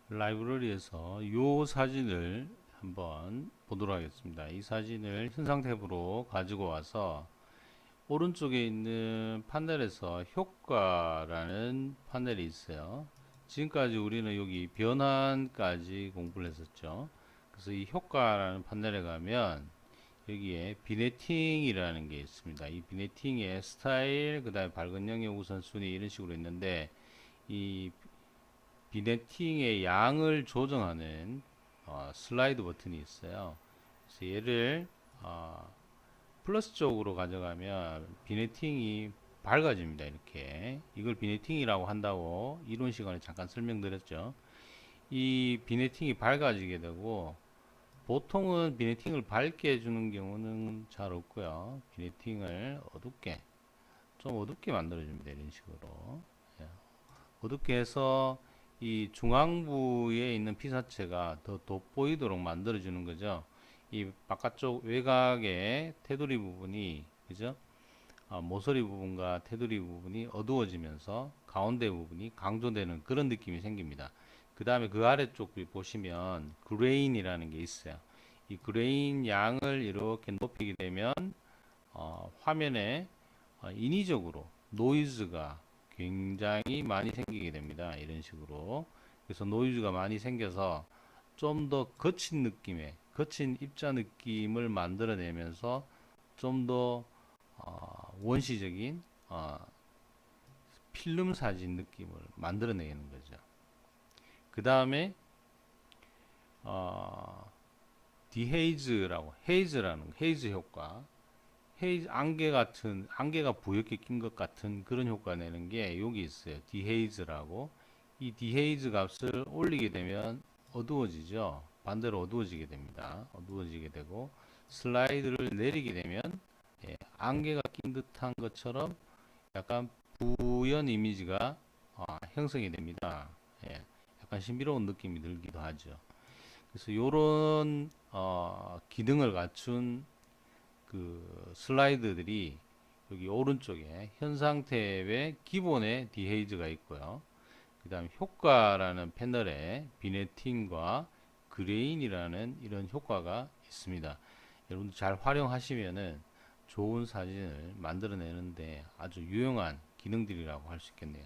라이브러리에서 이 사진을 한번 보도록 하겠습니다. 이 사진을 현상 탭으로 가지고 와서 오른쪽에 있는 판넬에서 효과라는 판넬이 있어요. 지금까지 우리는 여기 변환까지 공부를 했었죠. 그래서 이 효과라는 판넬에 가면 여기에 비네팅이라는 게 있습니다. 이 비네팅의 스타일, 그 다음에 밝은 영역 우선순위 이런 식으로 있는데, 이 비네팅의 양을 조정하는 슬라이드 버튼이 있어요. 그래서 얘를 어, 플러스 쪽으로 가져가면 비네팅이 밝아집니다. 이렇게 이걸 비네팅이라고 한다고 이론 시간에 잠깐 설명드렸죠. 이 비네팅이 밝아지게 되고, 보통은 비네팅을 밝게 해주는 경우는 잘 없고요. 비네팅을 어둡게, 좀 어둡게 만들어줍니다. 이런 식으로. 예. 어둡게 해서 이 중앙부에 있는 피사체가 더 돋보이도록 만들어주는 거죠. 이 바깥쪽 외곽의 테두리 부분이, 그죠? 모서리 부분과 테두리 부분이 어두워지면서 가운데 부분이 강조되는 그런 느낌이 생깁니다. 그 다음에 그 아래쪽 보시면 그레인이라는 게 있어요. 이 그레인 양을 이렇게 높이게 되면 화면에 인위적으로 노이즈가 굉장히 많이 생기게 됩니다. 이런 식으로. 그래서 노이즈가 많이 생겨서 좀 더 거친 느낌의, 거친 입자 느낌을 만들어내면서 좀 더 원시적인 필름 사진 느낌을 만들어내는 거죠. 그 다음에 디헤이즈라고, 헤이즈 효과, 헤이즈 안개 같은, 안개가 부옇게 낀 것 같은 그런 효과 내는 게 여기 있어요. 디헤이즈라고. 이 디헤이즈 값을 올리게 되면 어두워지죠. 반대로 어두워지게 됩니다. 어두워지게 되고, 슬라이드를 내리게 되면 안개가 낀 듯한 것처럼 약간 부연 이미지가 형성이 됩니다. 예, 약간 신비로운 느낌이 들기도 하죠. 그래서 이런 기능을 갖춘 그 슬라이드들이 여기 오른쪽에 현상 탭에 기본의 디헤이즈가 있고요. 그 다음 효과라는 패널에 비네팅과 그레인이라는 이런 효과가 있습니다. 여러분들 잘 활용하시면은 좋은 사진을 만들어내는데 아주 유용한 기능들이라고 할 수 있겠네요.